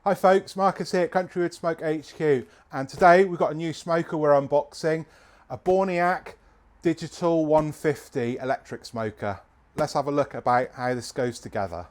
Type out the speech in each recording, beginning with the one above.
Hi folks, Marcus here at CountryWoodSmoke HQ, and today we've got a new smoker we're unboxing, a Borniak Digital 150 electric smoker. Let's have a look about how this goes together.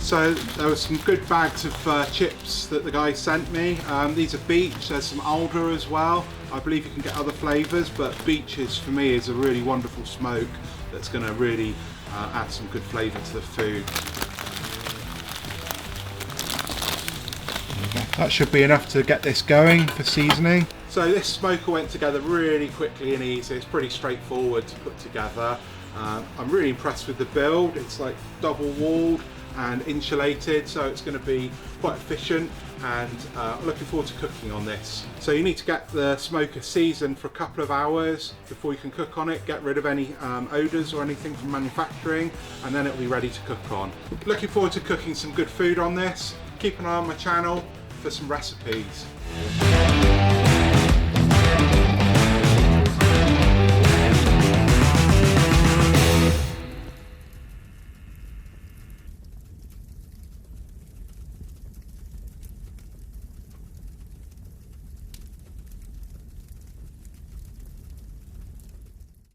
So there were some good bags of chips that the guy sent me. These are beech, there's some alder as well. I believe you can get other flavours, but beech is, for me, is a really wonderful smoke that's going to really add some good flavour to the food. That should be enough to get this going for seasoning. So this smoker went together really quickly and easy. It's pretty straightforward to put together. I'm really impressed with the build. It's like double walled and insulated, so it's going to be quite efficient, and looking forward to cooking on this. So you need to get the smoker seasoned for a couple of hours before you can cook on it, get rid of any odours or anything from manufacturing, and then it'll be ready to cook on. Looking forward to cooking some good food on this. Keep an eye on my channel for some recipes.